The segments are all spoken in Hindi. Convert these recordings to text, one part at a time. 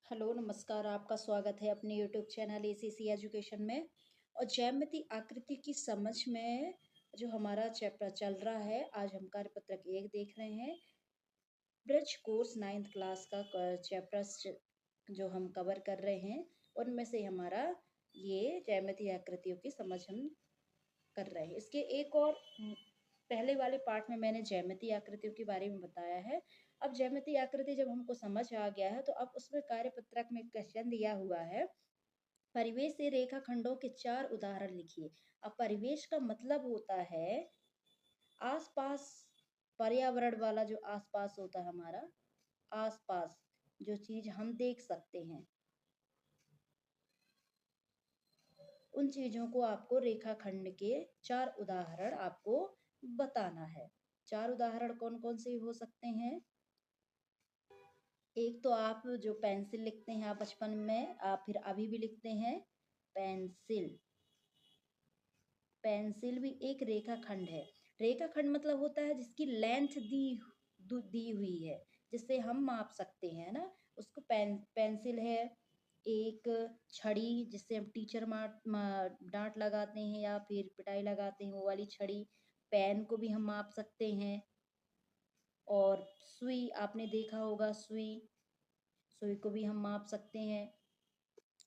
हेलो नमस्कार। आपका स्वागत है अपने यूट्यूब चैनल एसीसी एजुकेशन में। और ज्यामिति आकृति की समझ में जो हमारा चैप्टर चल रहा है, आज हम कार्यपत्रक 1 देख रहे हैं। ब्रिज कोर्स 9th क्लास का चैप्टर्स जो हम कवर कर रहे हैं, उनमें से हमारा ये ज्यामिति आकृतियों की समझ हम कर रहे हैं। इसके एक और पहले वाले पार्ट में मैंने ज्यामिति आकृतियों के बारे में बताया है। अब ज्यामिति आकृति जब हमको समझ आ गया है, तो अब उसमें कार्यपत्रक में क्वेश्चन दिया हुआ है, परिवेश से रेखाखंडों के 4 उदाहरण लिखिए। अब परिवेश का मतलब होता है आसपास, पर्यावरण वाला जो आसपास होता है हमारा, आसपास जो चीज हम देख सकते हैं, उन चीजों को आपको रेखाखंड के 4 उदाहरण आपको बताना है। 4 उदाहरण कौन कौन से हो सकते हैं? एक तो आप जो पेंसिल लिखते हैं, आप बचपन में, आप फिर अभी भी लिखते हैं पेंसिल। पेंसिल भी एक रेखाखंड है। रेखाखंड मतलब होता है जिसकी लेंथ दी हुई है, जिससे हम माप सकते हैं ना, उसको पेंसिल है। एक छड़ी, जिससे हम टीचर डांट लगाते हैं या फिर पिटाई लगाते हैं, वो वाली छड़ी। पेन को भी हम माप सकते हैं। और सुई, आपने देखा होगा सुई, सुई को भी हम माप सकते हैं।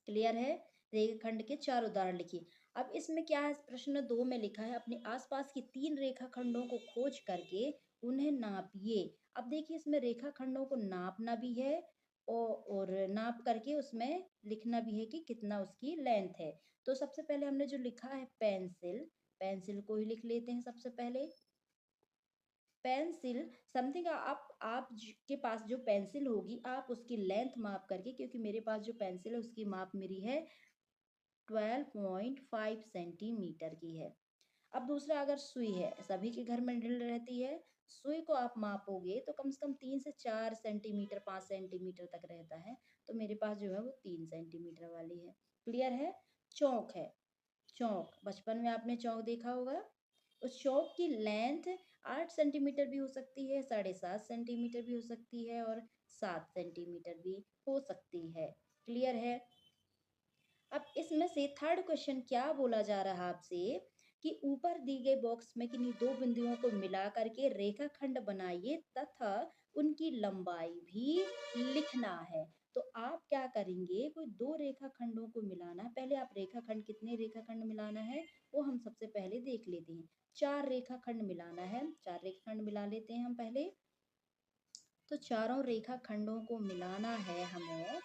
क्लियर है? रेखाखंड के 4 उदाहरण लिखिए। अब इसमें क्या है, प्रश्न 2 में लिखा है, अपने आसपास की 3 रेखाखंडों को खोज करके उन्हें नापिए। अब देखिए, इसमें रेखाखंडों को नापना भी है और नाप करके उसमें लिखना भी है कि कितना उसकी लेंथ है। तो सबसे पहले हमने जो लिखा है पेंसिल, पेंसिल को ही लिख लेते हैं सबसे पहले। पेंसिल समथिंग, आप के पास जो पेंसिल होगी, आप उसकी लेंथ माप करके, क्योंकि मेरे पास जो पेंसिल है उसकी माप मेरी है 12.5 सेंटीमीटर की है। अब दूसरा, अगर सुई है, सभी के घर में ड्रिल रहती है, सुई को आप मापोगे तो कम से कम 3 से 4 सेंटीमीटर, 5 सेंटीमीटर तक रहता है। तो मेरे पास जो है वो 3 सेंटीमीटर वाली है। क्लियर है? चौक है, चौक, बचपन में आपने चौक देखा होगा। उस चौक की लेंथ 8 सेंटीमीटर भी हो सकती है, 7.5 सेंटीमीटर भी हो सकती है, और 7 सेंटीमीटर भी हो सकती है। क्लियर है? अब इसमें से थर्ड क्वेश्चन क्या बोला जा रहा है आपसे, कि ऊपर दी गई बॉक्स में किन्हीं दो बिंदुओं को मिला करके रेखाखंड बनाइए तथा उनकी लंबाई भी लिखना है। तो आप क्या करेंगे, कोई दो रेखाखंडों को मिलाना है। पहले आप रेखाखंड, कितने रेखाखंड मिलाना है वो हम सबसे पहले देख लेते हैं। 4 रेखाखंड मिलाना है, 4 रेखाखंड मिला लेते हैं हम पहले। तो चारों रेखाखंडों को मिलाना है हमें।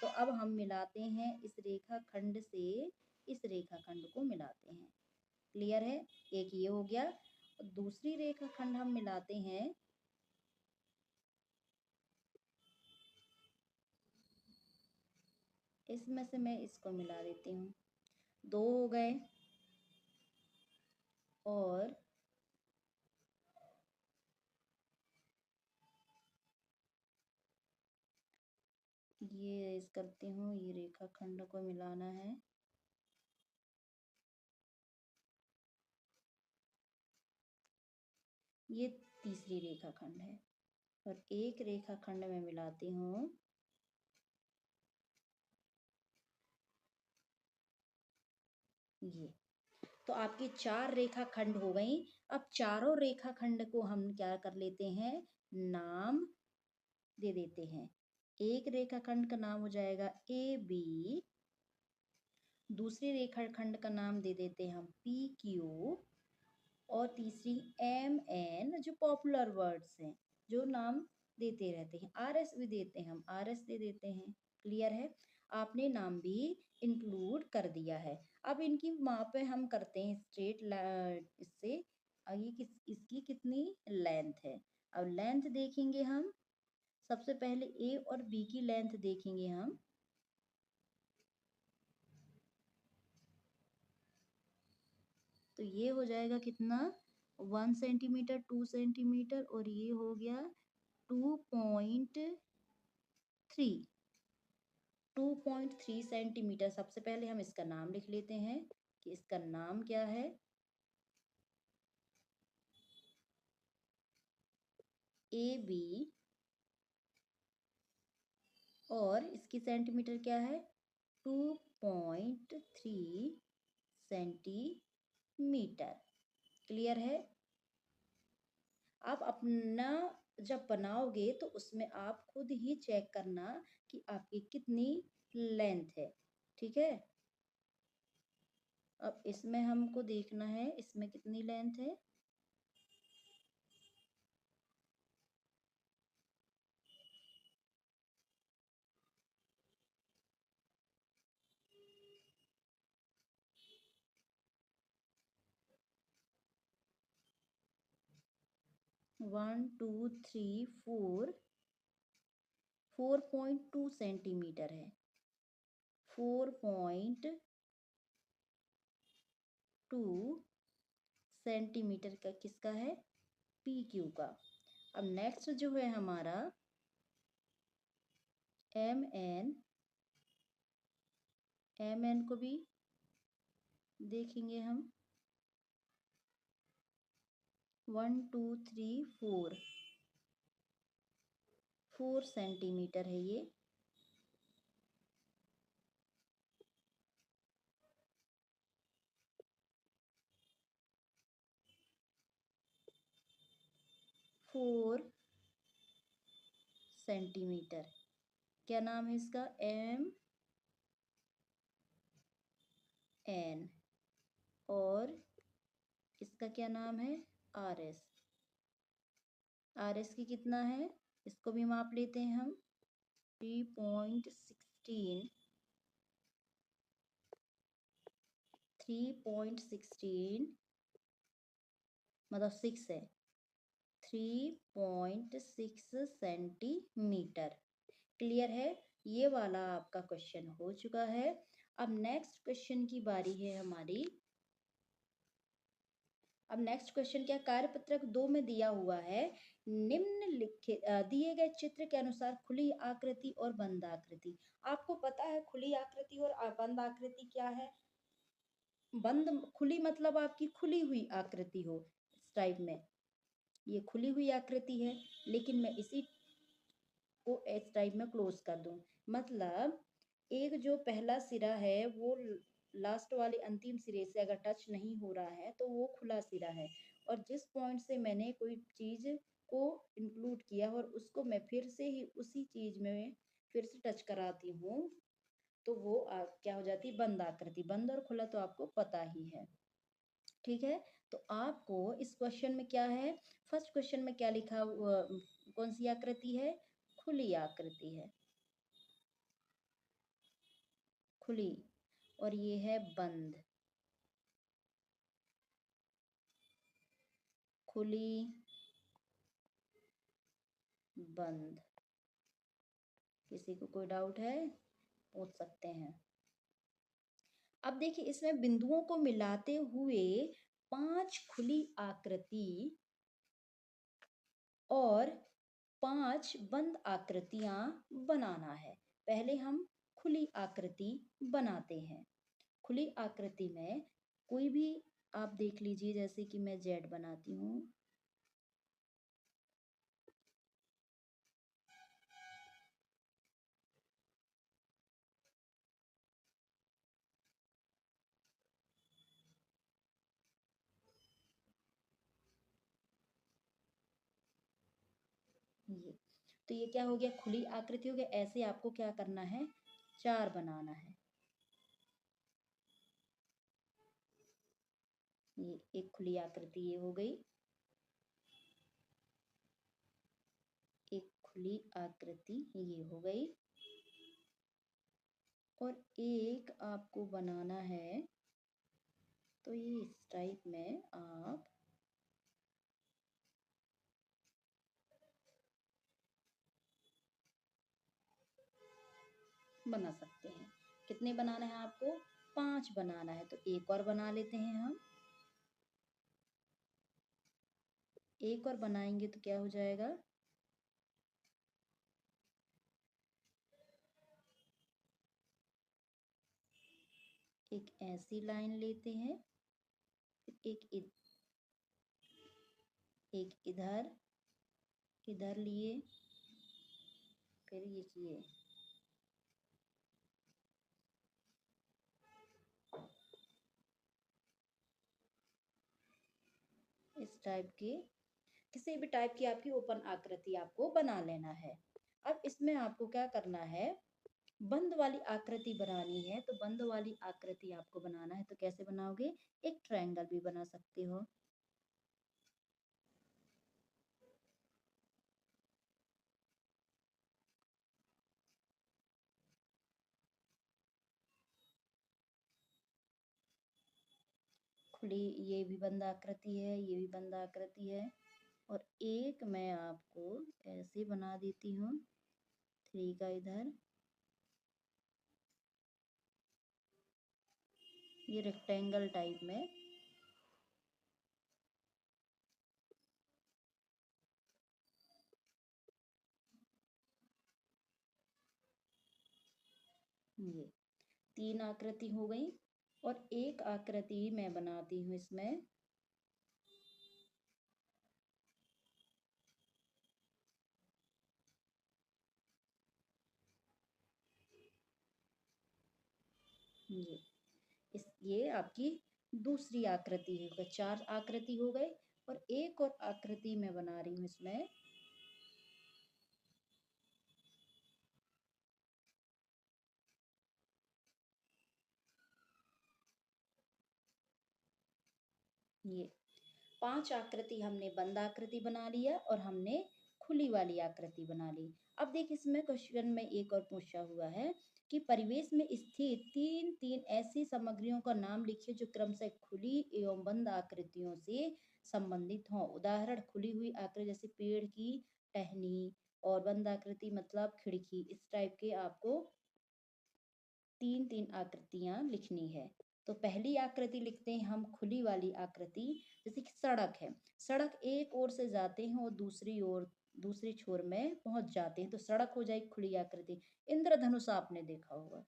तो अब हम मिलाते हैं इस रेखाखंड से इस रेखाखंड को मिलाते हैं। क्लियर है? एक ये हो गया। और दूसरी रेखाखंड हम मिलाते हैं, इसमें से मैं इसको मिला देती हूँ। 2 हो गए। और ये इस करती हूँ, ये रेखाखंड को मिलाना है। ये तीसरी रेखाखंड है। और एक रेखाखंड में मिलाती हूँ, ये। तो आपकी 4 रेखाखंड हो गई। अब चारों रेखाखंड को हम क्या कर लेते हैं, नाम दे देते हैं। एक रेखाखंड का नाम हो जाएगा ए बी, दूसरे रेखाखंड का नाम दे देते हैं हम पी क्यू, और तीसरी एम एन, जो पॉपुलर वर्ड्स हैं, जो नाम देते रहते हैं। आर एस भी देते हैं, हम आर एस दे देते हैं। क्लियर है? आपने नाम भी इंक्लूड कर दिया है। अब इनकी मापे हम करते हैं स्ट्रेट इससे। ये इसकी कितनी लेंथ है? अब लेंथ देखेंगे हम, सबसे पहले ए और बी की लेंथ देखेंगे हम। तो ये हो जाएगा कितना, 1 सेंटीमीटर, 2 सेंटीमीटर, और ये हो गया 2.3, 2.3 सेंटीमीटर। सबसे पहले हम इसका नाम लिख लेते हैं कि इसका नाम क्या है, ए बी। और इसकी सेंटीमीटर क्या है 2.3 सेंटीमीटर। क्लियर है। आप अपना जब बनाओगे तो उसमें आप खुद ही चेक करना कि आपकी कितनी लेंथ है। ठीक है। अब इसमें हमको देखना है इसमें कितनी लेंथ है। 1 2 3 4 4.2 सेंटीमीटर है। 4.2 सेंटीमीटर का किसका है पी क्यू का। अब नेक्स्ट जो है हमारा एम एन को भी देखेंगे हम। 1 2 3 4 सेंटीमीटर है ये। Four centimetre. क्या नाम है इसका एम एन। और इसका क्या नाम है आर एस। आर एस की कितना है इसको भी माप लेते हैं हम 3.16 मतलब 6 है 3.6 सेंटीमीटर। क्लियर है। ये वाला आपका क्वेश्चन हो चुका है। अब नेक्स्ट क्वेश्चन की बारी है हमारी। अब नेक्स्ट क्वेश्चन क्या कार्यपत्रक 2 में दिया हुआ है निम्नलिखित दिए गए चित्र के अनुसार खुली आकृति और बंद आकृति। आपको पता है खुली आकृति और बंद आकृति क्या है। बंद खुली मतलब आपकी खुली हुई आकृति हो इस टाइप में। ये खुली हुई आकृति है लेकिन मैं इसी को इस टाइप में क्लोज कर दूं। मतलब एक जो पहला सिरा है वो लास्ट वाले अंतिम सिरे से अगर टच नहीं हो रहा है तो वो खुला सिरा है। और जिस पॉइंट से मैंने कोई चीज को इंक्लूड किया और उसको मैं फिर से ही उसी चीज में फिर से टच कराती हूँ तो वो क्या हो जाती है बंद आकृति। बंद और खुला तो आपको पता ही है। ठीक है। तो आपको इस क्वेश्चन में क्या है फर्स्ट क्वेश्चन में क्या लिखा कौन सी आकृति है खुली आकृति है। खुली। और ये है बंद। खुली बंद। किसी को कोई डाउट है पूछ सकते हैं। अब देखिए इसमें बिंदुओं को मिलाते हुए 5 खुली आकृति और 5 बंद आकृतियां बनाना है। पहले हम खुली आकृति बनाते हैं। खुली आकृति में कोई भी आप देख लीजिए जैसे कि मैं जेड बनाती हूँ। ये तो ये क्या हो गया खुली आकृति हो गया। ऐसे आपको क्या करना है 4 बनाना है। ये एक खुली आकृति ये हो गई। एक खुली आकृति ये हो गई। और एक आपको बनाना है तो ये इस टाइप में आप बना सकते हैं। कितने बनाना है आपको 5 बनाना है तो एक और बना लेते हैं हम। एक और बनाएंगे तो क्या हो जाएगा एक ऐसी लाइन लेते हैं एक एक इधर इधर लिए फिर ये किए इस टाइप के किसी भी टाइप की आपकी ओपन आकृति आपको बना लेना है। अब इसमें आपको क्या करना है, बंद वाली आकृति बनानी है। तो बंद वाली आकृति आपको बनाना है तो कैसे बनाओगे, एक ट्रायंगल भी बना सकते हो। खुली, ये भी बंद आकृति है, ये भी बंद आकृति है। और एक मैं आपको ऐसे बना देती हूँ, 3 का इधर, ये रेक्टेंगल टाइप में। ये 3 आकृति हो गई। और एक आकृति मैं बनाती हूँ इसमें, ये ये आपकी दूसरी आकृति है। 4 आकृति हो गए। और एक और आकृति मैं बना रही हूँ इसमें, ये 5 आकृति हमने बंद आकृति बना लिया और हमने खुली वाली आकृति बना ली। अब देख, इसमें क्वेश्चन में एक और पूछा हुआ है कि परिवेश में स्थित तीन तीन ऐसी सामग्रियों का नाम लिखिए जो क्रमशः खुली एवं बंद आकृतियों से संबंधित हों। उदाहरण, खुली हुई आकृति जैसे पेड़ की टहनी, और बंद आकृति मतलब खिड़की। इस टाइप के आपको तीन तीन आकृतियां लिखनी है। तो पहली आकृति लिखते हैं हम, खुली वाली आकृति। जैसे कि सड़क है, सड़क एक ओर से जाते हैं और दूसरी ओर, दूसरी छोर में पहुंच जाते हैं, तो सड़क हो जाएगी खुली आकृति। इंद्रधनुष आपने देखा होगा,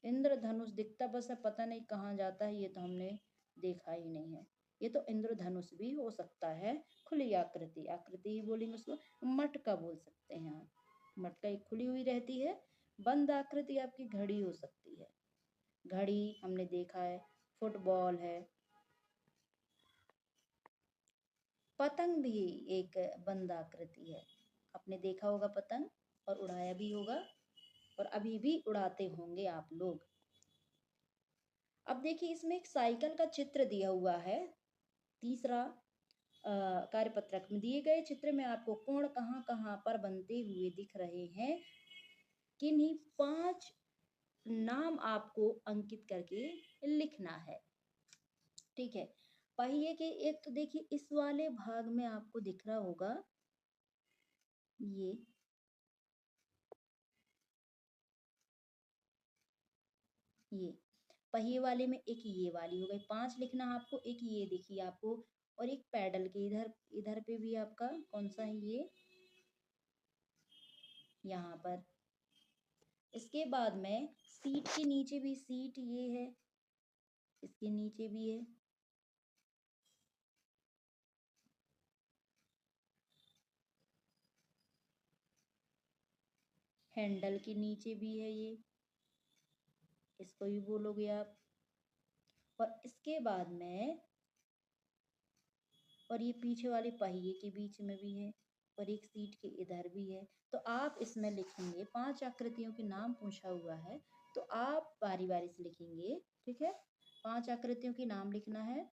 इंद्रधनुष दिखता बस है, पता नहीं कहाँ जाता है, ये तो हमने देखा ही नहीं है। ये तो इंद्रधनुष भी हो सकता है खुली आकृति, आकृति ही बोलेंगे उसको। मटका बोल सकते हैं आप, मटका एक खुली हुई रहती है। बंद आकृति आपकी घड़ी हो सकती है, घड़ी हमने देखा है। फुटबॉल है। पतंग भी एक बंद आकृति है, आपने देखा होगा पतंग, और उड़ाया भी होगा, और अभी भी उड़ाते होंगे आप लोग। अब देखिए, इसमें एक साइकिल का चित्र दिया हुआ है। तीसरा कार्यपत्रक में दिए गए चित्र में आपको कोण कहाँ कहाँ पर बनते हुए दिख रहे हैं, किन्हीं 5 नाम आपको अंकित करके लिखना है। ठीक है, पहिए के एक तो देखिए इस वाले भाग में आपको दिख रहा होगा, ये पहिए वाले में एक ये वाली हो गई, 5 लिखना है आपको। एक ये देखिए आपको, और एक पैडल के इधर, इधर पे भी आपका कौन सा है, ये यहाँ पर। इसके बाद में सीट के नीचे भी, सीट ये है, इसके नीचे भी है। हैंडल के नीचे भी है ये, इसको भी बोलोगे आप। और इसके बाद में, और ये पीछे वाले पहिए के बीच में भी है, और एक सीट के इधर भी है। तो आप इसमें लिखेंगे, 5 आकृतियों के नाम पूछा हुआ है, तो आप बारी बारी से लिखेंगे। ठीक है, 5 आकृतियों के नाम लिखना है।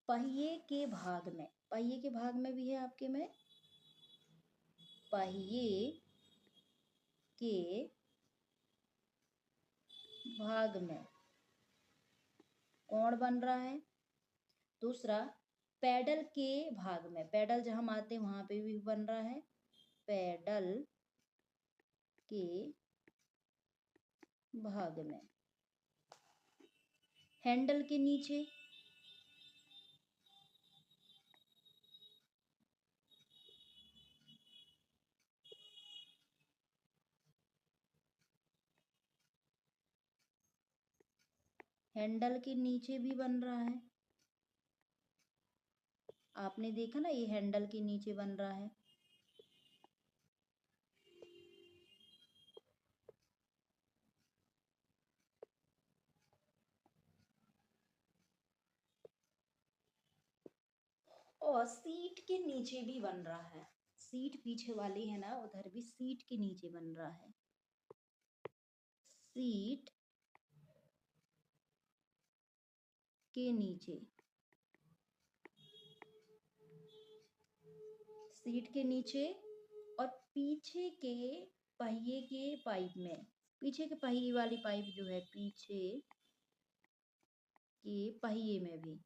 पहिए के भाग में, पहिए के भाग में भी है आपके में, पहिए के भाग में कौन बन रहा है। दूसरा, पैडल के भाग में, पैडल जहां आते हैं वहां पे भी बन रहा है, पैडल के भाग में। हैंडल के नीचे, हैंडल के नीचे भी बन रहा है, आपने देखा ना, ये हैंडल के नीचे बन रहा है। और सीट के नीचे भी बन रहा है। सीट पीछे वाली है ना, उधर भी सीट के नीचे बन रहा है। सीट के नीचे, सीट के नीचे और पीछे के पहिए के पाइप में, पीछे के पहिए वाली पाइप जो है, पीछे के पहिए में भी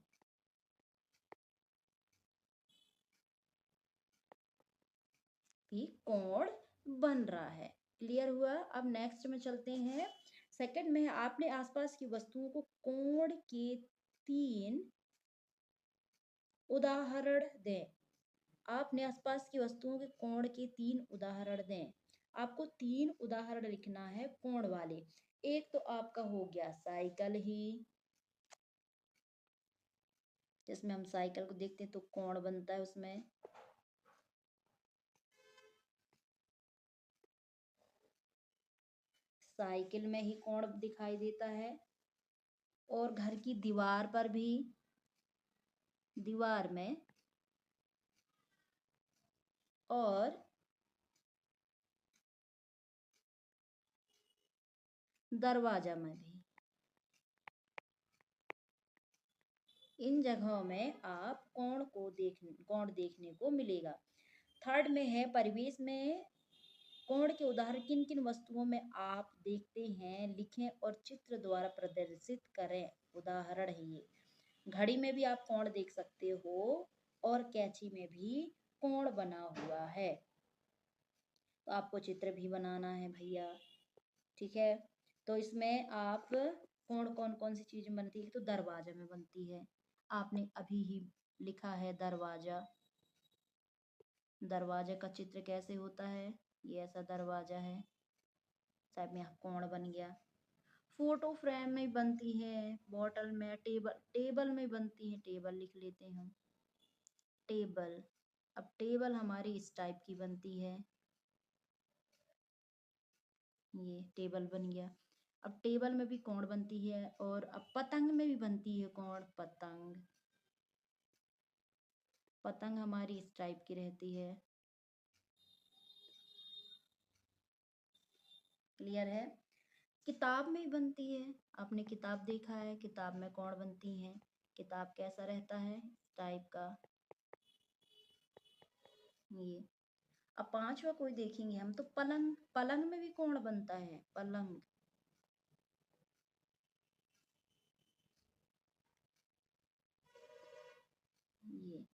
कोण बन रहा है। क्लियर हुआ? अब नेक्स्ट में चलते हैं। सेकंड में आपने आसपास की वस्तुओं को कोण के 3 उदाहरण दें। आपने आसपास की वस्तुओं के कोण के 3 उदाहरण दें। आपको 3 उदाहरण लिखना है कोण वाले। एक तो आपका हो गया साइकिल ही, जिसमें हम साइकिल को देखते हैं तो कोण बनता है उसमें। साइकिल में ही कोण दिखाई देता है। और घर की दीवार पर भी, दीवार में और दरवाजा में भी, इन जगहों में आप कोण देखने को मिलेगा। थर्ड में है परिवेश में कोण के उदाहरण किन किन वस्तुओं में आप देखते हैं, लिखें और चित्र द्वारा प्रदर्शित करें। उदाहरण है ये। घड़ी में भी आप कोण देख सकते हो और कैंची में भी कोण बना हुआ है। तो आपको चित्र भी बनाना है भैया, ठीक है। तो इसमें आप कौन कौन कौन सी चीजें बनती है, तो दरवाजा में बनती है। आपने अभी ही लिखा है दरवाजा। दरवाजे का चित्र कैसे होता है, ये ऐसा दरवाजा है, साइड में कोण बन गया। फोटो फ्रेम में बनती है, बॉटल में, टेबल में बनती है, टेबल लिख लेते हैं हम, टेबल। अब टेबल हमारी इस टाइप की बनती है, ये टेबल बन गया। अब टेबल में भी कोण बनती है, और अब पतंग में भी बनती है कोण, पतंग। पतंग हमारी इस टाइप की रहती है। क्लियर है? किताब में ही बनती है। आपने किताब देखा है, किताब में कोण बनती है। किताब कैसा रहता है, इस टाइप का, ये। अब पांचवा कोई देखेंगे हम, तो पलंग। पलंग में भी कोण बनता है, पलंग। ये,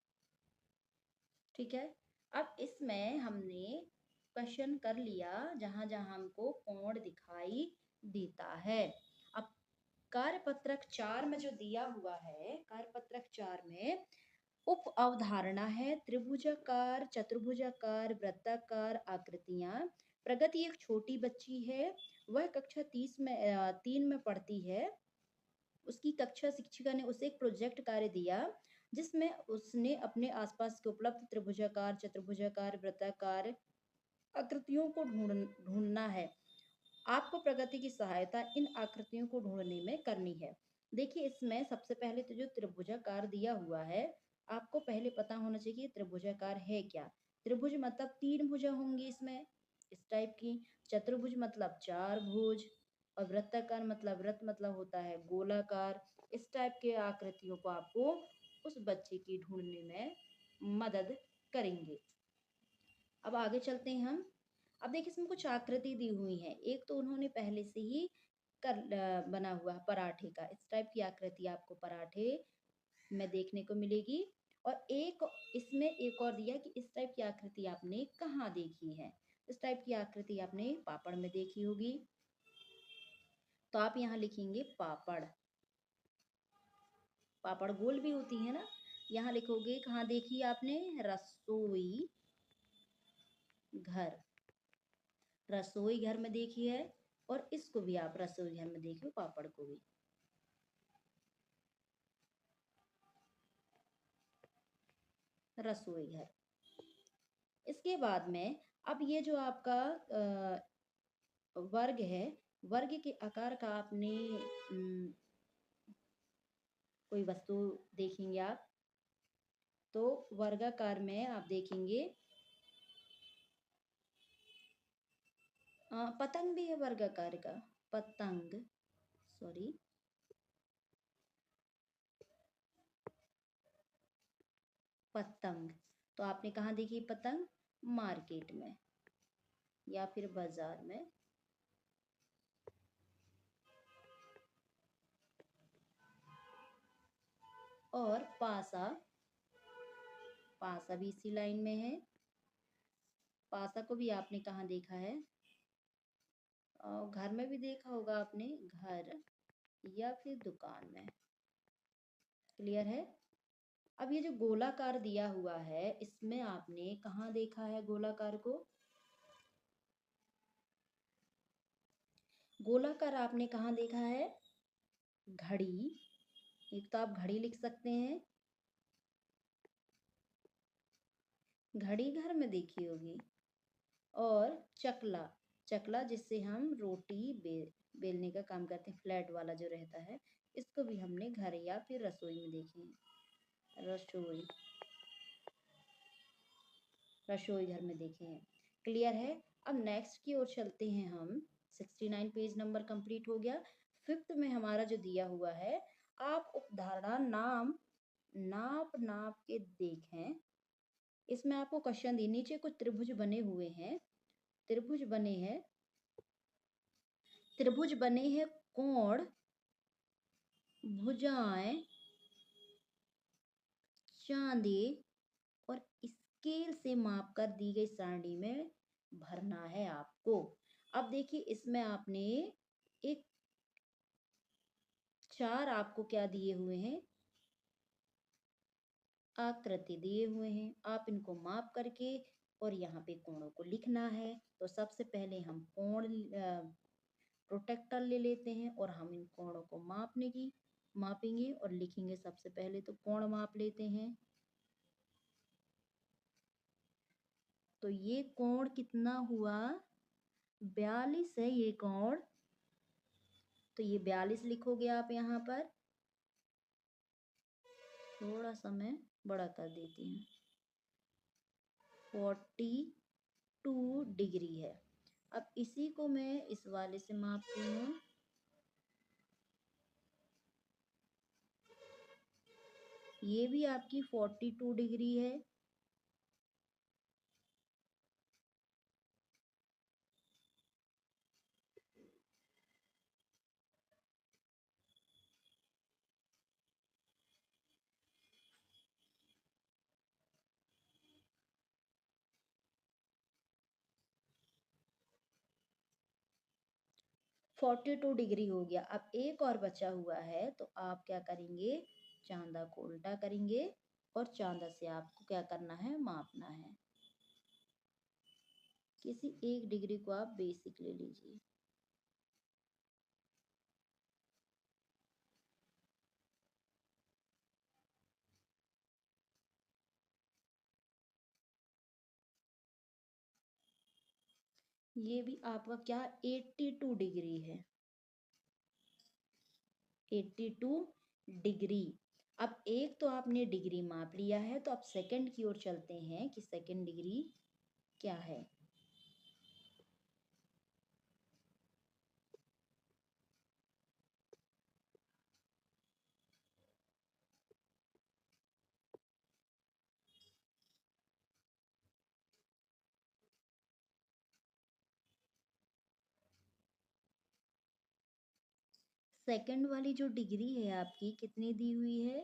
ठीक है। अब इसमें हमने क्वेश्चन कर लिया जहां जहां हमको कोण दिखाई देता है। अब कार्यपत्रक 4 में जो दिया हुआ है, कार्यपत्रक 4 में उप अवधारणा है त्रिभुजाकार, चतुर्भुजाकार, वृत्ताकार आकृतियां। प्रगति एक छोटी बच्ची है, वह कक्षा 3 में पढ़ती है। उसकी कक्षा शिक्षिका ने उसे एक प्रोजेक्ट कार्य दिया, जिसमें उसने अपने आसपास के उपलब्ध त्रिभुजाकार, चतुर्भुजाकार, वृत्ताकार आकृतियों को ढूंढना है। आपको प्रगति की सहायता इन आकृतियों को ढूंढने में करनी है। देखिए, इसमें सबसे पहले तो जो त्रिभुजाकार दिया हुआ है, आपको पहले पता होना चाहिए कि त्रिभुजाकार है क्या। त्रिभुज मतलब 3 भुजा होंगी इसमें, इस टाइप की। चतुर्भुज मतलब 4 भुज। और वृत्ताकार मतलब, वृत्त मतलब होता है गोलाकार। इस टाइप के आकृतियों को आपको उस बच्चे की ढूंढने में मदद करेंगे। अब आगे चलते हैं हम। अब देखिए, इसमें कुछ आकृति दी हुई है। एक तो उन्होंने पहले से ही बना हुआ है पराठे का, इस टाइप की आकृति आपको पराठे में देखने को मिलेगी। और एक इसमें एक और दिया कि इस टाइप की आकृति आपने कहाँ देखी है। इस टाइप की आकृति आपने पापड़ में देखी होगी, तो आप यहाँ लिखेंगे पापड़। पापड़ गोल भी होती है ना। यहाँ लिखोगे कहाँ देखी आपने, रसोई घर। रसोई घर में देखी है। और इसको भी आप रसोई घर में देखिए, पापड़ को भी। रसोई घर। इसके बाद में अब ये जो आपका वर्ग है, वर्ग के आकार का आपने कोई वस्तु देखेंगे आप, तो वर्गाकार में आप देखेंगे पतंग भी है वर्गाकार का, पतंग, सॉरी, पतंग। तो आपने कहाँ देखी पतंग? मार्केट में या फिर बाजार में। और पासा, पासा भी इसी लाइन में है। पासा को भी आपने कहाँ देखा है? घर में भी देखा होगा आपने, घर या फिर दुकान में। क्लियर है? अब ये जो गोलाकार दिया हुआ है, इसमें आपने कहाँ देखा है गोलाकार को? गोलाकार आपने कहाँ देखा है? घड़ी, एक तो आप घड़ी लिख सकते हैं, घड़ी घर में देखी होगी। और चकला, चकला जिससे हम रोटी बेलने का काम करते हैं, फ्लैट वाला जो रहता है, इसको भी हमने घर या फिर रसोई में देखे हैं। रसोई, रसोई घर में देखे हैं। क्लियर है? अब नेक्स्ट की ओर चलते हैं हम। 69 पेज नंबर कंप्लीट हो गया। फिफ्थ में हमारा जो दिया हुआ है, आप उपधारणा नाम नाप नाप के देखें। इसमें आपको क्वेश्चन दी, नीचे कुछ त्रिभुज बने हुए हैं, त्रिभुज बने हैं, त्रिभुज बने हैं, कोण, भुजाएं, चांदी और स्केल से मापकर दी गई सारणी में भरना है आपको। अब देखिए इसमें आपने एक चार आपको क्या दिए हुए हैं? आकृति दिए हुए हैं। आप इनको माप करके और यहाँ पे कोणों को लिखना है। तो सबसे पहले हम कोण प्रोटेक्टर ले लेते हैं और हम इन कोणों को मापेंगे और लिखेंगे। सबसे पहले तो कोण माप लेते हैं। तो ये कोण कितना हुआ? 42 है ये कोण। तो ये 42 लिखोगे आप यहाँ पर। थोड़ा सा मैं बड़ा कर देती हूँ। 42 डिग्री है। अब इसी को मैं इस वाले से मापती हूँ। ये भी आपकी 42 डिग्री है। फोर्टी टू डिग्री हो गया। अब एक और बचा हुआ है, तो आप क्या करेंगे? चांदा को उल्टा करेंगे और चांदा से आपको क्या करना है? मापना है। किसी एक डिग्री को आप बेसिक ले लीजिए। ये भी आपका क्या? 82 डिग्री है। 82 डिग्री। अब एक तो आपने डिग्री माप लिया है, तो अब सेकंड की ओर चलते हैं कि सेकंड डिग्री क्या है। सेकंड वाली जो डिग्री है आपकी कितनी दी हुई है?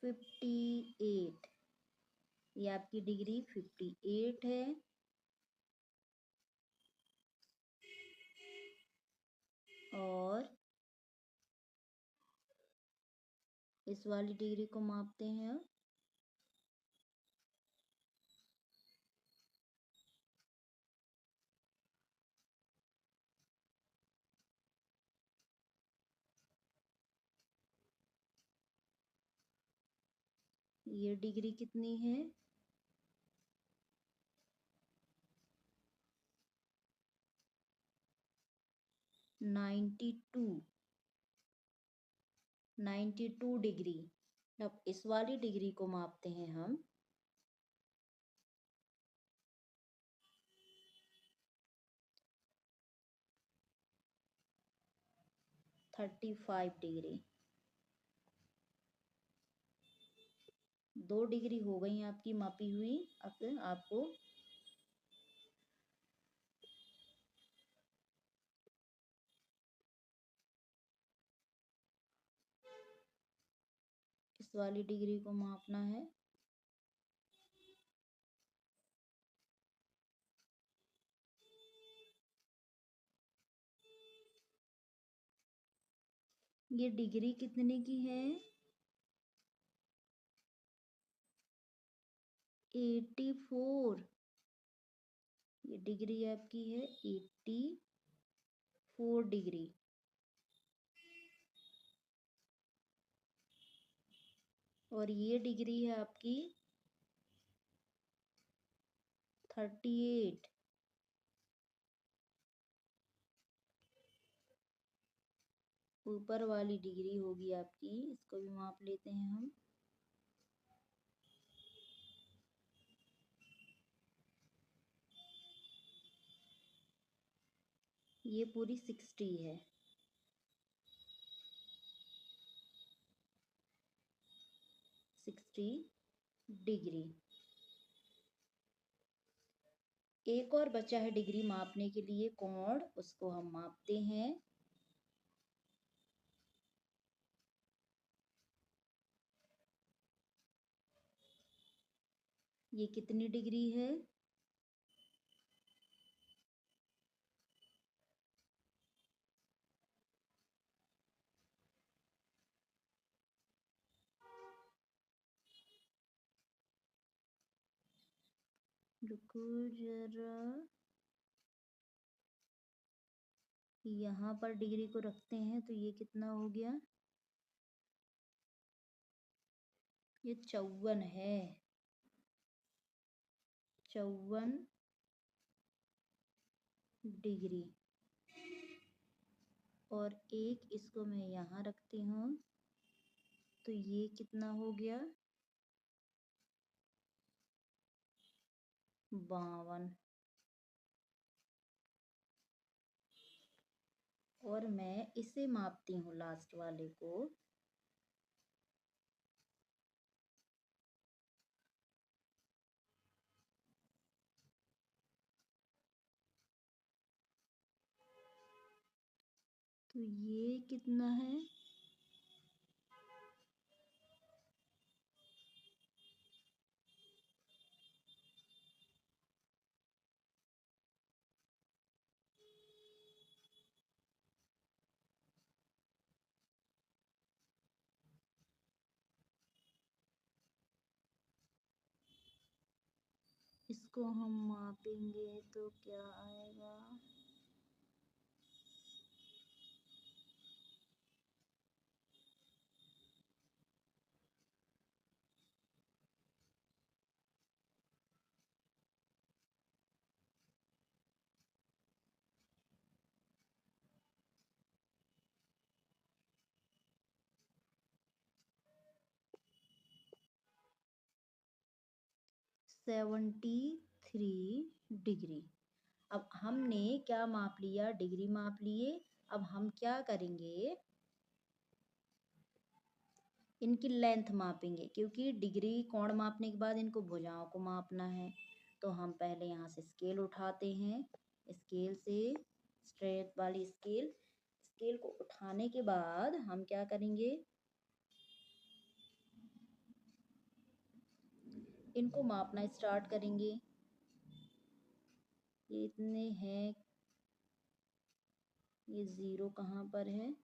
58। ये आपकी डिग्री 58 है। और इस वाली डिग्री को मापते हैं। ये डिग्री कितनी है? 92। 92 डिग्री। अब इस वाली डिग्री को मापते हैं हम। 35 डिग्री। 2 डिग्री हो गई आपकी मापी हुई। अब आपको इस वाली डिग्री को मापना है। ये डिग्री कितने की है? 84। ये डिग्री आपकी है 84 डिग्री। और ये डिग्री है आपकी 38। ऊपर वाली डिग्री होगी आपकी, इसको भी माप लेते हैं हम। ये पूरी 60 है। 60 डिग्री। एक और बचा है डिग्री मापने के लिए, कोण। उसको हम मापते हैं। ये कितनी डिग्री है? रुको जरा, यहाँ पर डिग्री को रखते हैं तो ये कितना हो गया? ये 54 है। 54 डिग्री। और एक इसको मैं यहाँ रखती हूँ, तो ये कितना हो गया? 52। और मैं इसे मापती हूँ, लास्ट वाले को। तो ये कितना है? इसको हम मापेंगे तो क्या आएगा? Seventy 3 degree. अब हमने क्या माप लिया? डिग्री माप लिए। अब हम क्या करेंगे? इनकी लेंथ मापेंगे, क्योंकि डिग्री कोण मापने के बाद इनको भुजाओं को मापना है। तो हम पहले यहाँ से स्केल उठाते हैं। स्केल से, स्ट्रेट वाली स्केल, स्केल को उठाने के बाद हम क्या करेंगे? इनको मापना स्टार्ट करेंगे। ये इतने हैं। ये 0 कहाँ पर है?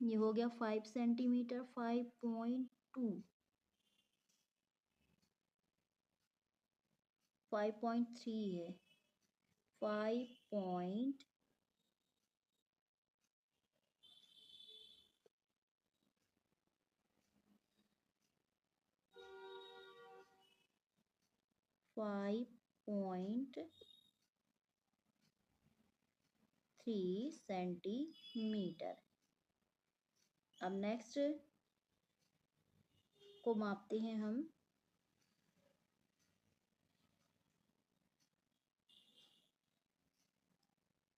ये हो गया 5 सेंटीमीटर। 5.2, 5.3 है। 5.3 5.3 सेंटीमीटर। अब नेक्स्ट को मापते हैं हम।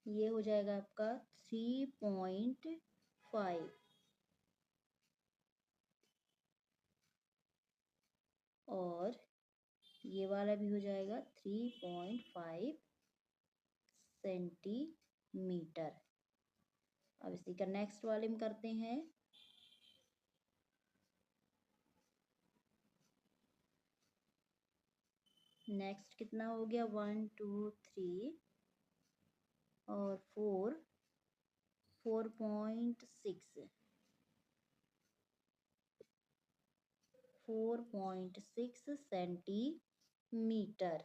ये हो जाएगा आपका 3.5 और ये वाला भी हो जाएगा 3.5 सेंटीमीटर। अब इसी का नेक्स्ट वाले में करते हैं। नेक्स्ट कितना हो गया, 1 2 3 और 4.6 सेंटीमीटर।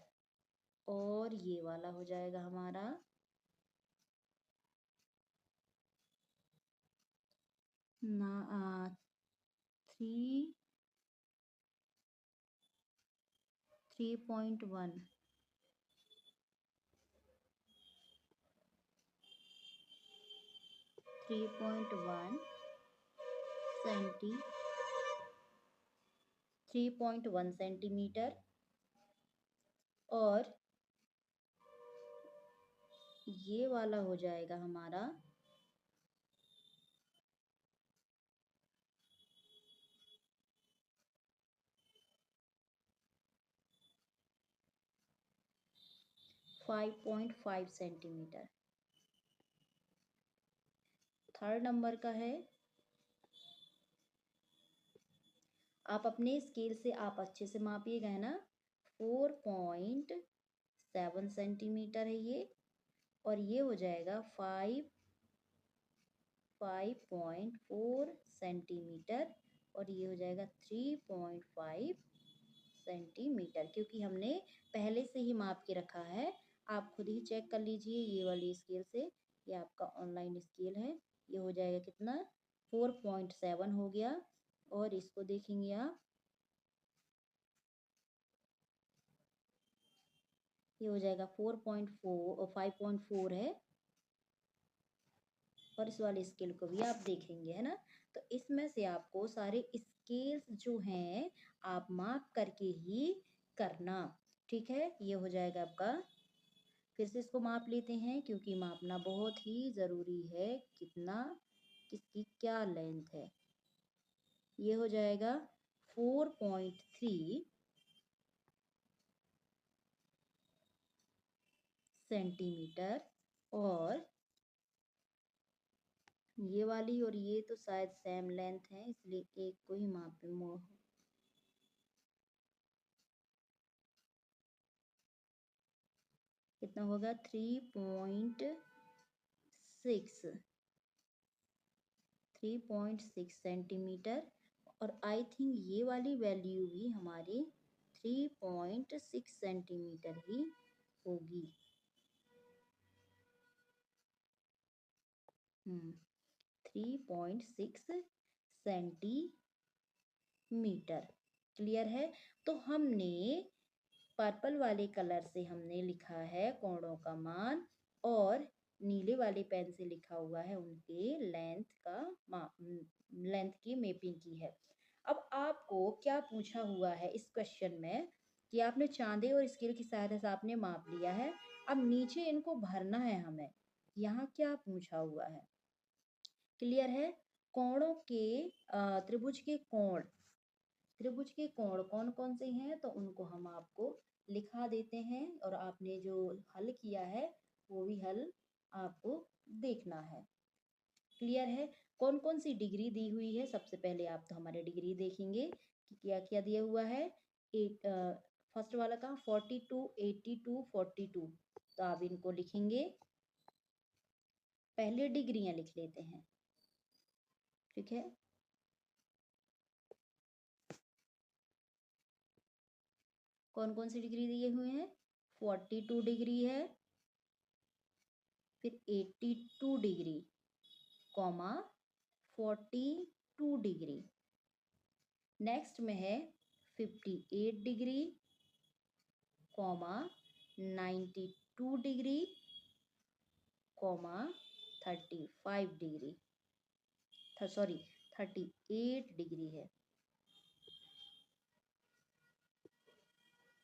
और ये वाला हो जाएगा हमारा 3.1 सेंटीमीटर। और ये वाला हो जाएगा हमारा 5.5 सेंटीमीटर। थर्ड नंबर का है, आप अपने स्केल से आप अच्छे से मापिएगा, है ना। 4.7 सेंटीमीटर है ये। और ये हो जाएगा 5.4 सेंटीमीटर। और ये हो जाएगा 3.5 सेंटीमीटर, क्योंकि हमने पहले से ही माप के रखा है। आप खुद ही चेक कर लीजिए ये वाली स्केल से। ये आपका ऑनलाइन स्केल है। ये हो जाएगा कितना, 4.7 हो गया। और इसको देखेंगे आप, ये हो जाएगा 4.4 और 5.4 है। और इस वाले स्केल को भी आप देखेंगे, है ना। तो इसमें से आपको सारे स्केल्स जो हैं आप माप करके ही करना, ठीक है। ये हो जाएगा आपका, फिर से इसको माप लेते हैं क्योंकि मापना बहुत ही ज़रूरी है, कितना किसकी क्या लेंथ है। ये हो जाएगा 4.3 सेंटीमीटर। और ये वाली और ये तो शायद सेम लेंथ है, इसलिए एक को ही मापे कितना होगा, 3.6 सेंटीमीटर। और आई थिंक ये वाली वैल्यू भी हमारी 3.6 सेंटीमीटर ही होगी। 3.6 सेंटीमीटर। क्लियर है। तो हमने पर्पल वाले कलर से हमने लिखा है कोणों का मान, और नीले वाले पेन से लिखा हुआ है उनके लेंथ की मैपिंग की है। अब आपको क्या पूछा हुआ है इस क्वेश्चन में कि आपने चांदे और स्केल की सहायता से आपने माप लिया है। अब नीचे इनको भरना है हमें। यहाँ क्या पूछा हुआ है, क्लियर है। कोणों के त्रिभुज के कोण कौन कौन से हैं, तो उनको हम आपको लिखा देते हैं। और आपने जो हल किया है वो भी हल आपको देखना है। क्लियर है। कौन कौन सी डिग्री दी हुई है, सबसे पहले आप तो हमारे डिग्री देखेंगे कि क्या क्या दिया हुआ है। फर्स्ट वाला का 42, 82, 42। तो आप इनको लिखेंगे, पहले डिग्रियां लिख लेते हैं, ठीक है। कौन कौन सी डिग्री दिए हुए हैं, 42 डिग्री है, फिर 82 डिग्री, कॉमा 42 डिग्री। नेक्स्ट में है 58 degree, comma 92 degree, comma 35 degree, sorry 38 degree है।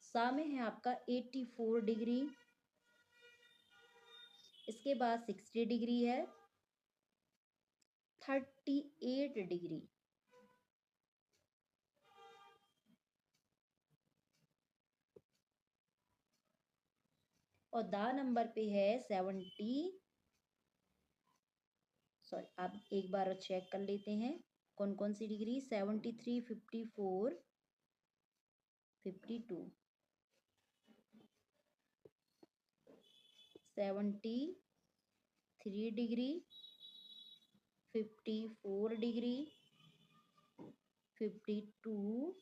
सामने है आपका 84 डिग्री, इसके बाद 60 डिग्री है, 38 डिग्री, और दा नंबर पे है 70, सॉरी आप एक बार चेक कर लेते हैं कौन कौन सी degree, 73, 54, 52, 73 degree, 54 degree, 52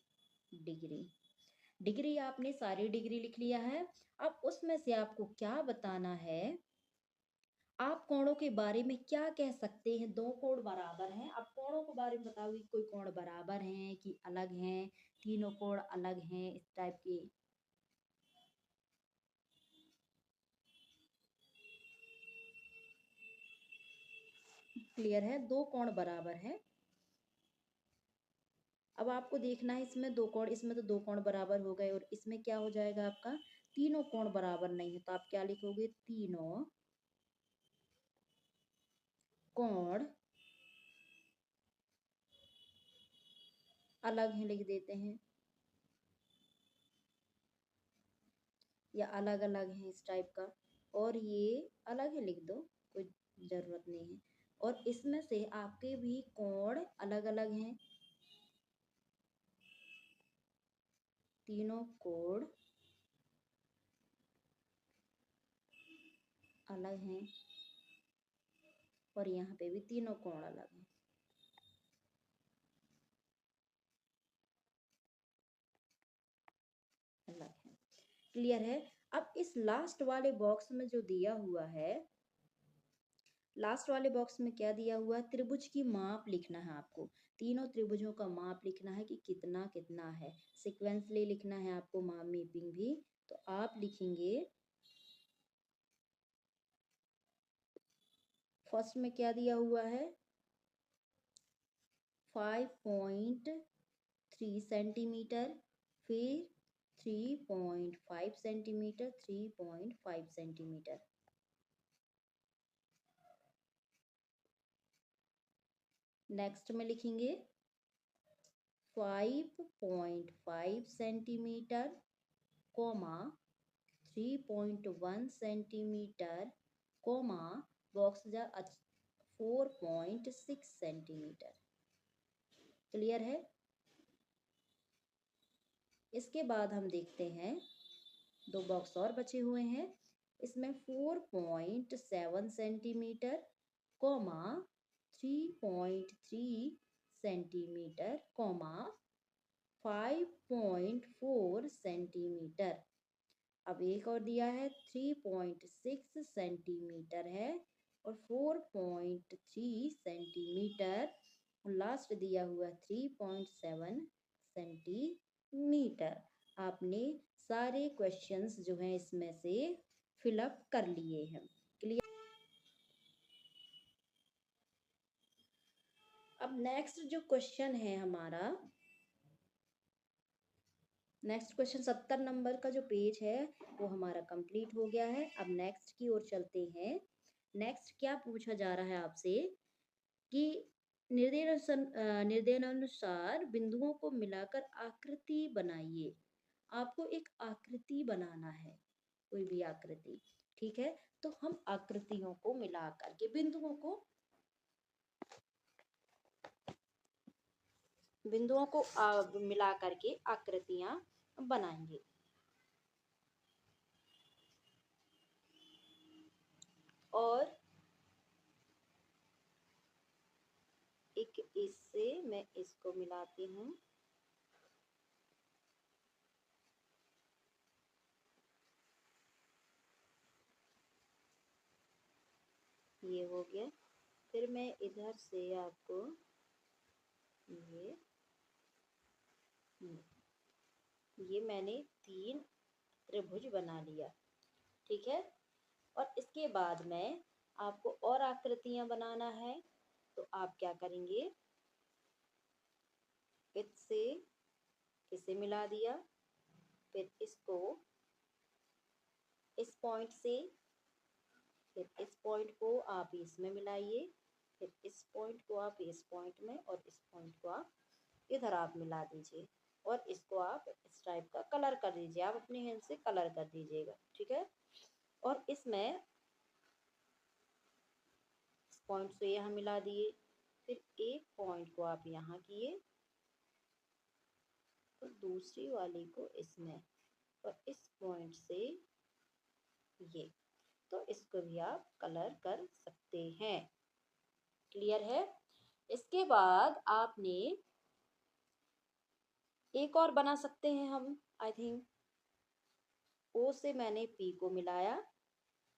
degree. Degree आपने सारी डिग्री लिख लिया है। अब उसमें से आपको क्या बताना है, आप कोणों के बारे में क्या कह सकते हैं। दो कोण बराबर हैं, अब कोणों के बारे में बताओ कि कोई कोण बराबर हैं कि अलग हैं, तीनों कोण अलग हैं, इस टाइप के। क्लियर है, दो कोण बराबर हैं। अब आपको देखना है इसमें दो कोण, इसमें तो दो कोण बराबर हो गए, और इसमें क्या हो जाएगा आपका, तीनों कोण बराबर नहीं है, तो आप क्या लिखोगे, तीनों कोण अलग हैं लिख देते हैं, या अलग अलग हैं इस टाइप का, और ये अलग है लिख दो, कोई जरूरत नहीं है। और इसमें से आपके भी कोण अलग अलग हैं, तीनों कोण अलग हैं, और यहाँ पे भी तीनों कोण अलग हैं। अलग है, क्लियर है। अब इस लास्ट वाले बॉक्स में जो दिया हुआ है, लास्ट वाले बॉक्स में क्या दिया हुआ है, त्रिभुज की माप लिखना है आपको, तीनों त्रिभुजों का माप लिखना है कि कितना कितना है, सिक्वेंसली लिखना है आपको, माप मैपिंग भी। तो आप लिखेंगे, फर्स्ट में क्या दिया हुआ है, 5.3 सेंटीमीटर, फिर 3.5 सेंटीमीटर, 3.5 सेंटीमीटर। नेक्स्ट में लिखेंगे 5.5 सेंटीमीटर, कोमा 3.1 सेंटीमीटर, कोमा बॉक्स जा 4.6 सेंटीमीटर। क्लियर है। इसके बाद हम देखते हैं, दो बॉक्स और बचे हुए हैं, इसमें 4.7 centimetre, comma 3.3 centimetre, comma 5.4 centimetre. अब एक और दिया है 3.6 सेंटीमीटर है, और 4.3 सेंटीमीटर, और लास्ट दिया हुआ 3.7 सेंटीमीटर। आपने सारे क्वेश्चंस जो हैं इसमें से फिलअप कर लिए हैं। क्लियर। अब नेक्स्ट जो क्वेश्चन है हमारा, नेक्स्ट क्वेश्चन 70 नंबर का जो पेज है वो हमारा कंप्लीट हो गया है। अब नेक्स्ट की ओर चलते हैं। नेक्स्ट क्या पूछा जा रहा है आपसे कि निर्देशानुसार बिंदुओं को मिलाकर आकृति बनाइए। आपको एक आकृति बनाना है, कोई भी आकृति, ठीक है। तो हम आकृतियों को मिला करके, बिंदुओं को मिला करके आकृतियां बनाएंगे। और एक इससे मैं इसको मिलाती हूँ, ये हो गया। फिर मैं इधर से आपको ये मैंने 3 त्रिभुज बना लिया। ठीक है। और इसके बाद में आपको और आकृतियां बनाना है, तो आप क्या करेंगे, इससे इसे मिला दिया, फिर इसको इस पॉइंट से, फिर इस पॉइंट को आप इसमें मिलाइए, फिर इस पॉइंट को आप इस पॉइंट में, और इस पॉइंट को आप इधर आप मिला दीजिए, और इसको आप इस टाइप का कलर कर दीजिए, आप अपने हैंड से कलर कर दीजिएगा। ठीक है। और इसमें इस पॉइंट से यहाँ मिला दिए, फिर एक पॉइंट को आप यहाँ किए, और दूसरी वाली को इसमें, और इस पॉइंट से ये, तो इसको भी आप कलर कर सकते हैं। क्लियर है। इसके बाद आपने एक और बना सकते हैं हम, आई थिंक ओ से मैंने पी को मिलाया,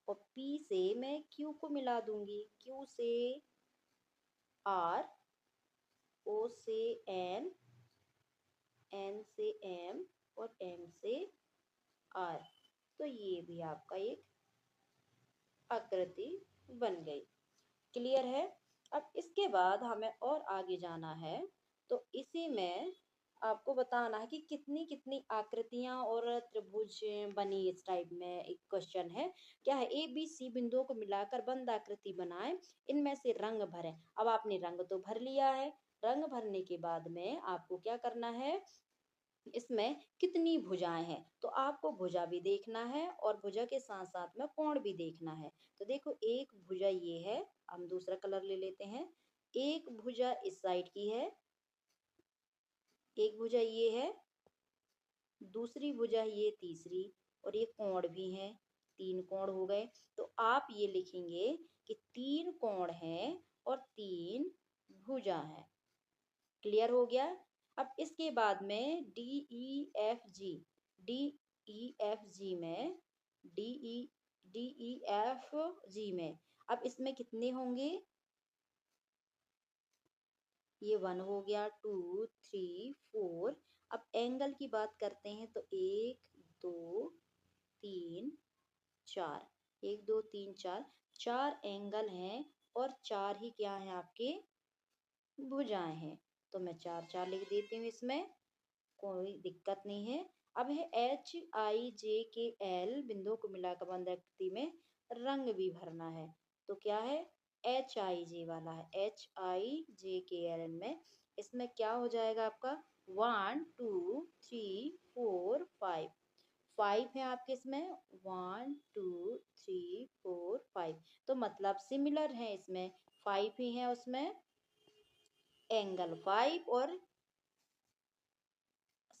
और पी से मैं क्यू को मिला दूंगी, क्यू से आर, ओ से एन, एन से एम, और एम से आर। तो ये भी आपका एक आकृति बन गई। क्लियर है। अब इसके बाद हमें और आगे जाना है, तो इसी में आपको बताना है कि कितनी कितनी आकृतियां और त्रिभुज बनी। इस टाइप में एक क्वेश्चन है, क्या है, ए बी सी बिंदुओं को मिलाकर बंद आकृति बनाएं, इनमें से रंग भरें। अब आपने रंग तो भर लिया है, रंग भरने के बाद में आपको क्या करना है, इसमें कितनी भुजाएं हैं, तो आपको भुजा भी देखना है, और भुजा के साथ साथ में कोण भी देखना है। तो देखो, एक भुजा ये है, हम दूसरा कलर ले लेते हैं, एक भुजा इस साइड की है, एक भुजा ये है, दूसरी भुजा ये तीसरी, और ये कोण भी है, तीन कोण हो गए। तो आप ये लिखेंगे कि तीन कोण हैं और तीन भुजा हैं। क्लियर हो गया। अब इसके बाद में D E F G, D E F G में, D E D E F G में, अब इसमें कितने होंगे, ये वन हो गया, टू, थ्री, फोर। अब एंगल की बात करते हैं, तो एक, दो, तीन, चार, एक, दो, तीन, चार, चार एंगल हैं, और चार ही क्या है आपके, भुजाएं हैं। तो मैं चार चार लिख देती हूँ, इसमें कोई दिक्कत नहीं है। अब है एच आई जे के एल बिंदुओं को मिलाकर बंद आकृति में रंग भी भरना है। तो क्या है, एच आई जे वाला है, एच आई जे के एल में, इसमें क्या हो जाएगा आपका, one, two, three, four, five, five है आपके इसमें, one, two, three, four, five. तो मतलब सिमिलर है, इसमें फाइव ही है, उसमें एंगल फाइव और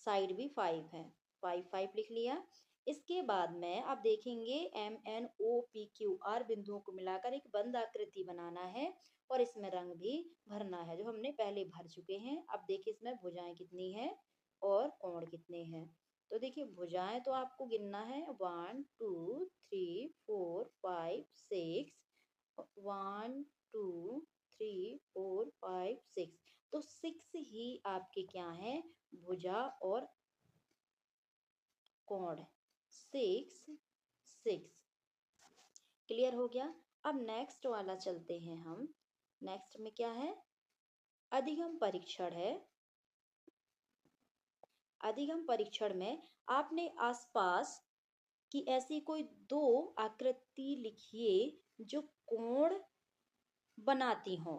साइड भी फाइव है, फाइव फाइव लिख लिया। इसके बाद में आप देखेंगे M N O P Q R बिंदुओं को मिलाकर एक बंद आकृति बनाना है, और इसमें रंग भी भरना है, जो हमने पहले भर चुके हैं। अब देखिए इसमें भुजाएं कितनी है और कोण कितने हैं। तो देखिए भुजाएं तो आपको गिनना है, one, two, three, four, five, six, one, two, three, four, five, six. तो सिक्स ही आपके क्या है, भुजा और कोण, सिक्स, सिक्स। क्लियर हो गया। अब नेक्स्ट वाला चलते हैं हम। नेक्स्ट में क्या है, अधिगम परीक्षण है। अधिगम परीक्षण में आपने आसपास की ऐसी कोई दो आकृति लिखिए जो कोण बनाती हों।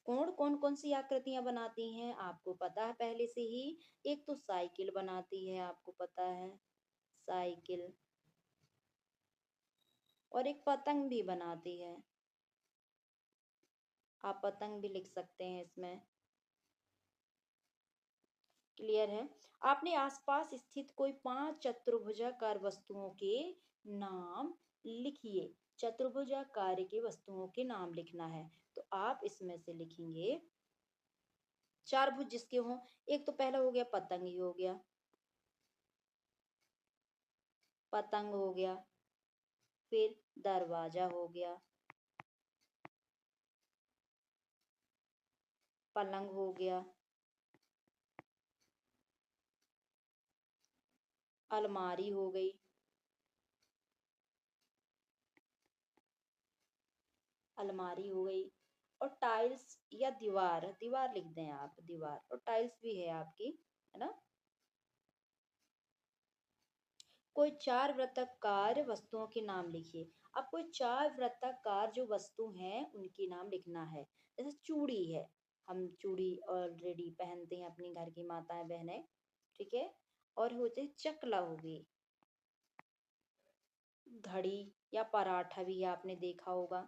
कोण कौन कौन सी आकृतियां बनाती हैं आपको पता है पहले से ही। एक तो साइकिल बनाती है, आपको पता है, साइकिल, और एक पतंग भी बनाती है, आप पतंग भी लिख सकते हैं इसमें। क्लियर है। आपने आसपास स्थित कोई पांच चतुर्भुजाकार वस्तुओं के नाम लिखिए। चतुर्भुजाकार के वस्तुओं के नाम लिखना है, तो आप इसमें से लिखेंगे चार भुज जिसके हों। एक तो पहला हो गया पतंग ही हो गया, पतंग हो गया, फिर दरवाजा हो गया, पलंग हो गया, अलमारी हो गई, अलमारी हो गई। और टाइल्स या दीवार, दीवार लिख दें आप, दीवार। और टाइल्स भी है आपकी, है ना। कोई चार वृत्ताकार वस्तुओं के नाम लिखिए। अब कोई चार वृत्ताकार जो वस्तु हैं उनके नाम लिखना है। जैसे चूड़ी है, हम चूड़ी ऑलरेडी पहनते हैं अपनी घर की माताएं बहनें, ठीक है। और होते चकला हो गई, घड़ी या पराठा भी आपने देखा होगा।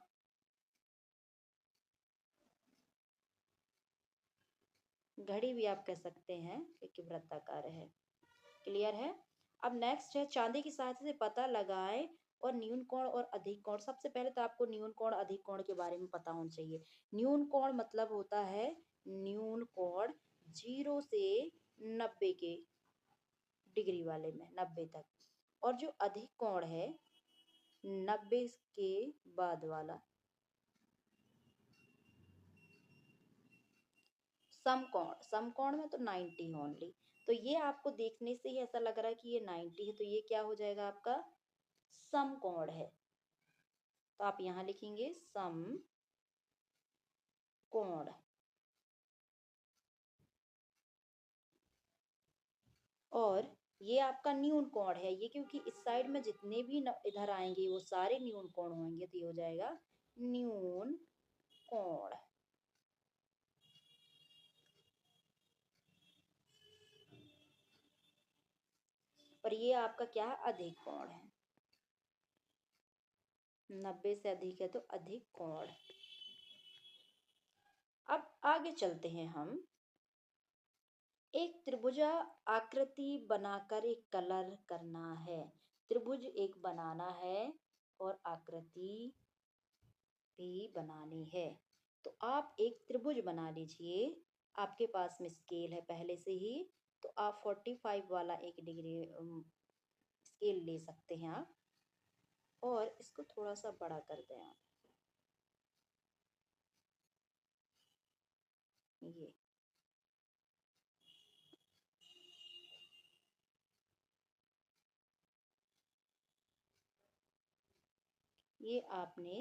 घड़ी भी आप कह सकते हैं क्योंकि वृत्ताकार है। क्लियर है। अब नेक्स्ट है, चांदी की सहायता से पता लगाएं और न्यून कोण और अधिक कोण। सबसे पहले तो आपको न्यून कोण अधिक कोण के बारे में पता होना चाहिए। न्यून कोण मतलब होता है न्यून कोण 0 से 90 के डिग्री वाले में, 90 तक। और जो अधिक कोण है 90 के बाद वाला, समकोण। समकोण में तो 90 ओनली। तो ये आपको देखने से ही ऐसा लग रहा है कि ये 90 है, तो ये क्या हो जाएगा आपका समकोण है। तो आप यहां लिखेंगे समकोण। और ये आपका न्यून कोण है, ये क्योंकि इस साइड में जितने भी इधर आएंगे वो सारे न्यून कोण होंगे, तो ये हो जाएगा न्यून कोण। पर ये आपका क्या है, अधिक कोण है। 90 से अधिक है तो अधिक कोण। अब आगे चलते हैं हम। एक त्रिभुजा आकृति बनाकर एक कलर करना है। त्रिभुज एक बनाना है और आकृति भी बनानी है। तो आप एक त्रिभुज बना लीजिए। आपके पास में स्केल है पहले से ही, तो आप 45 वाला एक डिग्री स्केल ले सकते हैं आप। और इसको थोड़ा सा बड़ा कर दें आप, ये आपने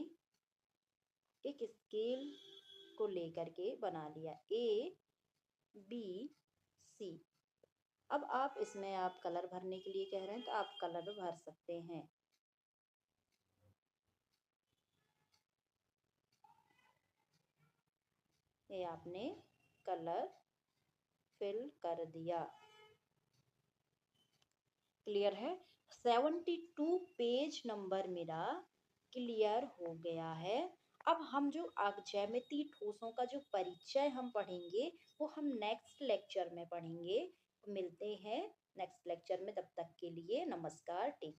एक स्केल को लेकर के बना लिया, ए बी सी। अब आप इसमें आप कलर भरने के लिए कह रहे हैं तो आप कलर भर सकते हैं। ये आपने कलर फिल कर दिया। क्लियर है। 72 पेज नंबर मेरा क्लियर हो गया है। अब हम जो ज्यामिति ठोसों का जो परिचय हम पढ़ेंगे वो हम नेक्स्ट लेक्चर में पढ़ेंगे। मिलते हैं नेक्स्ट लेक्चर में, तब तक के लिए नमस्कार। टेक